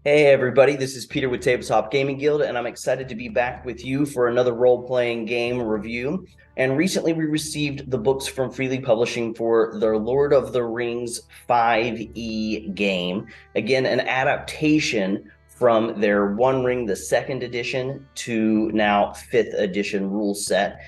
Hey everybody, this is Peter with Tabletop Gaming Guild, and I'm excited to be back with you for another role-playing game review. And recently we received the books from Freely Publishing for the Lord of the Rings 5e game. Again, an adaptation from their One Ring, the second edition, to now fifth edition rule set.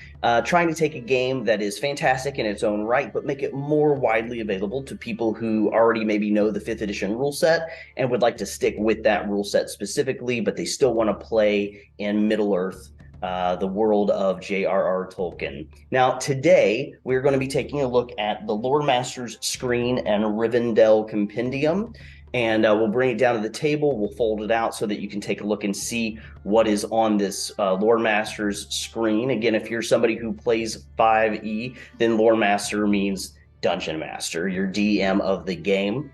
Trying to take a game that is fantastic in its own right, but make it more widely available to people who already maybe know the fifth edition rule set and would like to stick with that rule set specifically, but they still want to play in Middle Earth, the world of J.R.R. Tolkien. Now, today, we're going to be taking a look at the Loremaster's screen and Rivendell Compendium. And we'll bring it down to the table. We'll fold it out so that you can take a look and see what is on this Loremaster's screen. Again, if you're somebody who plays 5e, then Loremaster means Dungeon Master, your DM of the game.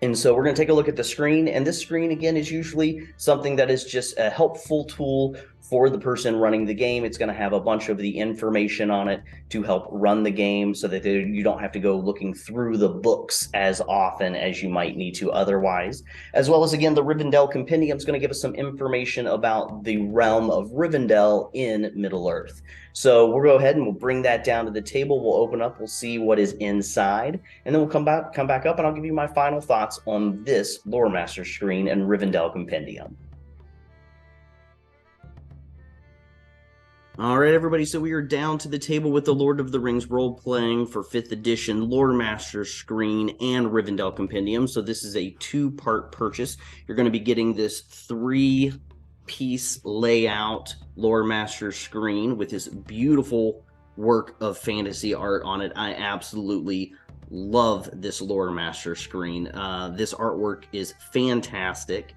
And so we're going to take a look at the screen. And this screen, again, is usually something that is just a helpful tool for the person running the game. It's going to have a bunch of the information on it to help run the game so that you don't have to go looking through the books as often as you might need to otherwise. As well as, again, the Rivendell Compendium is going to give us some information about the realm of Rivendell in Middle Earth. So we'll go ahead and we'll bring that down to the table. We'll open up, we'll see what is inside, and then we'll come back up, and I'll give you my final thoughts on this Loremaster screen and Rivendell Compendium. All right, everybody, so we are down to the table with the Lord of the Rings role-playing for 5th edition Loremaster screen and Rivendell Compendium. So this is a two-part purchase. You're going to be getting this three-piece layout Loremaster screen with this beautiful work of fantasy art on it. I absolutely love this Loremaster screen. This artwork is fantastic.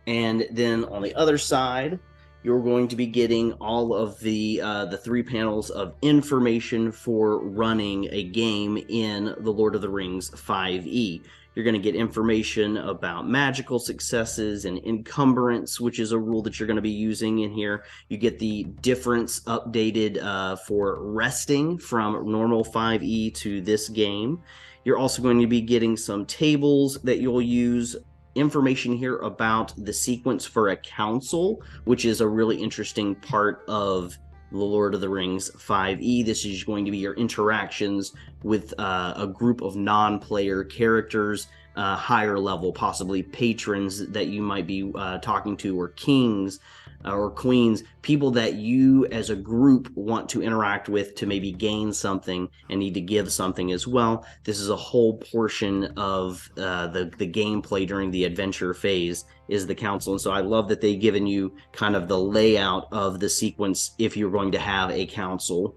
And then on the other side, you're going to be getting all of the 3 panels of information for running a game in the Lord of the Rings 5e. You're going to get information about magical successes and encumbrance, which is a rule that you're going to be using in here. You get the difference updated for resting from normal 5e to this game. You're also going to be getting some tables that you'll use, information here about the sequence for a council, which is a really interesting part of the Lord of the Rings 5e. This is going to be your interactions with a group of non-player characters, higher level, possibly patrons that you might be talking to, or kings or queens, people that you as a group want to interact with to maybe gain something and need to give something as well. This is a whole portion of the gameplay during the adventure phase is the council. And so I love that they've given you kind of the layout of the sequence if you're going to have a council.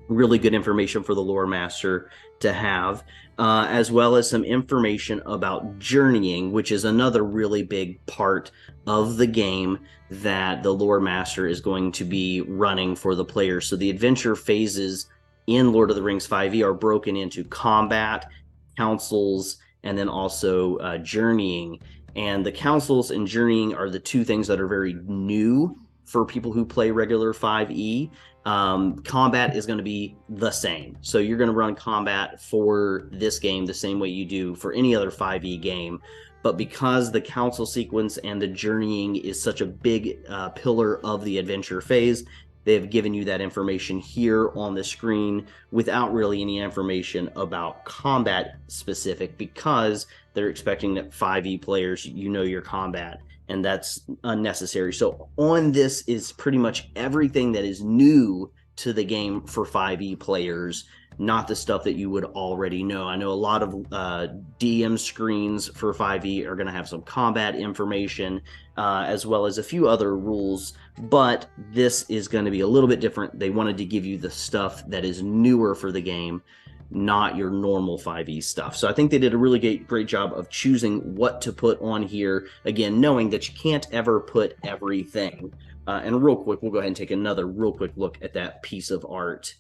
Really good information for the lore master to have, as well as some information about journeying, which is another really big part of the game that the lore master is going to be running for the players. So the adventure phases in Lord of the Rings 5e are broken into combat, councils, and then also journeying. And the councils and journeying are the two things that are very new for people who play regular 5e. Combat is going to be the same. So you're going to run combat for this game the same way you do for any other 5e game. But because the council sequence and the journeying is such a big pillar of the adventure phase, they've given you that information here on the screen without really any information about combat specific, because they're expecting that 5e players, you know your combat, and that's unnecessary. So on this is pretty much everything that is new to the game for 5e players, not the stuff that you would already know. I know a lot of DM screens for 5e are going to have some combat information, as well as a few other rules, but this is going to be a little bit different. They wanted to give you the stuff that is newer for the game, not your normal 5e stuff. So I think they did a really great job of choosing what to put on here, again, knowing that you can't ever put everything. And real quick, we'll go ahead and take another real quick look at that piece of art.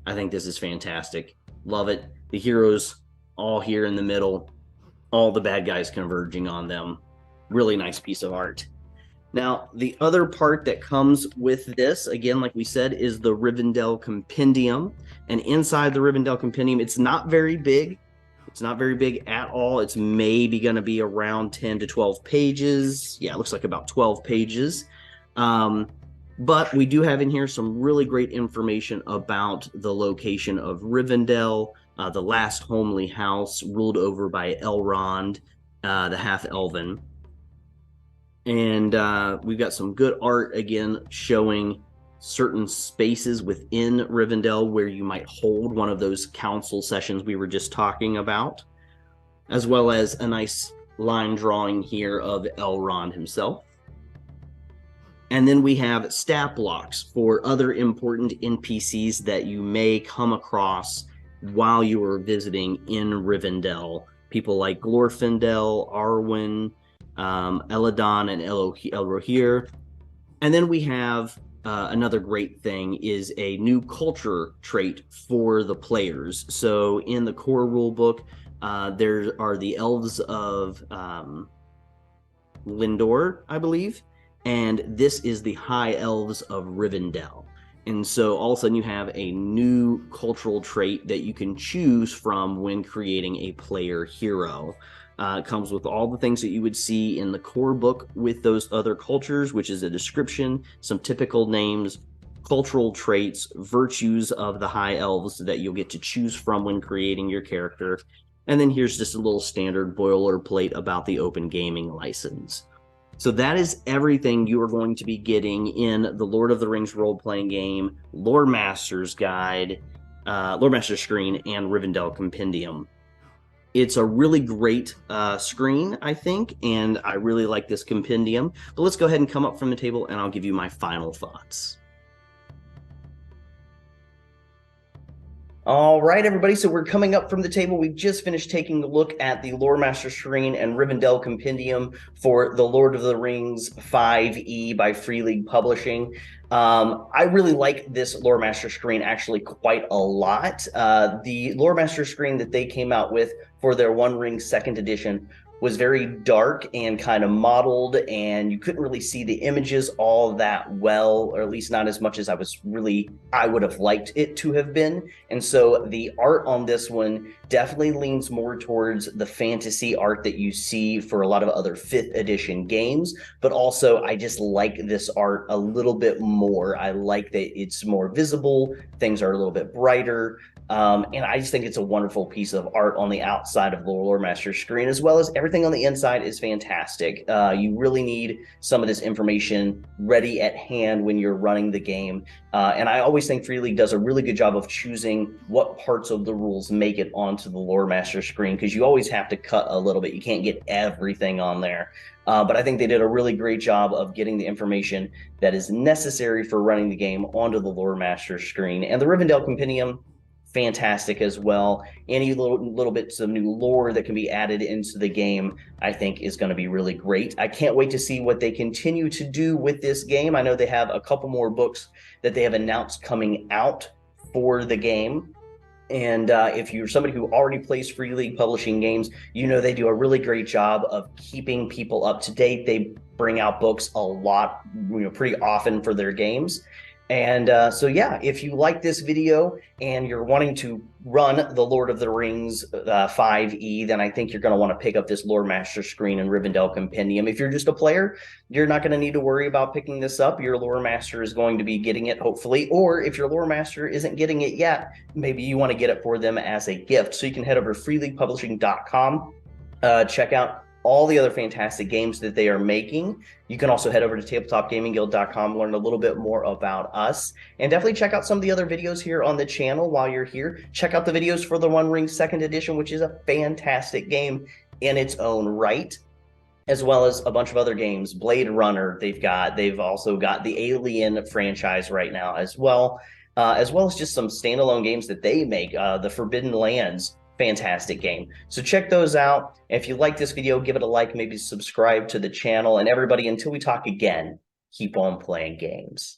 I think this is fantastic. Love it. The heroes all here in the middle, all the bad guys converging on them. Really nice piece of art. Now, the other part that comes with this, again, like we said, is the Rivendell Compendium. And inside the Rivendell Compendium, it's not very big. It's not very big at all. It's maybe going to be around 10 to 12 pages. Yeah, it looks like about 12 pages. But we do have in here some really great information about the location of Rivendell, the last homely house ruled over by Elrond, the half-elven. And we've got some good art, again, showing certain spaces within Rivendell where you might hold one of those council sessions we were just talking about, as well as a nice line drawing here of Elrond himself. And then we have stat blocks for other important NPCs that you may come across while you are visiting in Rivendell. People like Glorfindel, Arwen, Eladon, and Elrohir. And then we have another great thing is a new culture trait for the players. So in the core rulebook, there are the elves of Lindor, I believe, and this is the high elves of Rivendell. And so all of a sudden you have a new cultural trait that you can choose from when creating a player hero. It comes with all the things that you would see in the core book with those other cultures, which is a description, some typical names, cultural traits, virtues of the high elves that you'll get to choose from when creating your character. And then here's just a little standard boilerplate about the open gaming license. So that is everything you are going to be getting in the Lord of the Rings role-playing game, Loremaster's Guide, Loremaster's Screen, and Rivendell Compendium. It's a really great screen, I think, and I really like this compendium. But let's go ahead and come up from the table, and I'll give you my final thoughts. All right, everybody, so we're coming up from the table. We've just finished taking a look at the Loremaster Screen and Rivendell Compendium for the Lord of the Rings 5e by Free League Publishing. I really like this Loremaster Screen actually quite a lot. The Loremaster Screen that they came out with for their One Ring 2nd edition was very dark and kind of mottled, and you couldn't really see the images all that well, or at least not as much as I would have liked it to have been. And so the art on this one definitely leans more towards the fantasy art that you see for a lot of other 5th edition games, but also I just like this art a little bit more. I like that it's more visible, things are a little bit brighter. And I just think it's a wonderful piece of art on the outside of the Loremaster Screen, as well as everything on the inside is fantastic. You really need some of this information ready at hand when you're running the game. And I always think Free League does a really good job of choosing what parts of the rules make it onto the Loremaster Screen, because you always have to cut a little bit. You can't get everything on there. But I think they did a really great job of getting the information that is necessary for running the game onto the Loremaster Screen. And the Rivendell Compendium, fantastic as well. Any little bits of new lore that can be added into the game, I think, is going to be really great. I can't wait to see what they continue to do with this game. I know they have a couple more books that they have announced coming out for the game. And if you're somebody who already plays Free League Publishing games, you know they do a really great job of keeping people up to date. They bring out books a lot, pretty often for their games. And so, yeah, if you like this video and you're wanting to run the Lord of the Rings 5e, then I think you're going to want to pick up this Loremaster Screen and Rivendell Compendium. If you're just a player, you're not going to need to worry about picking this up. Your Loremaster is going to be getting it, hopefully. Or if your Loremaster isn't getting it yet, maybe you want to get it for them as a gift. So you can head over to freeleaguepublishing.com, check out all the other fantastic games that they are making. You can also head over to tabletopgamingguild.com, learn a little bit more about us, and definitely check out some of the other videos here on the channel while you're here. Check out the videos for the One Ring 2nd edition, which is a fantastic game in its own right, as well as a bunch of other games. Blade Runner, they've also got the Alien franchise right now as well as just some standalone games that they make. The Forbidden Lands, fantastic game. So check those out. If you like this video, give it a like, maybe subscribe to the channel. And everybody, until we talk again, keep on playing games.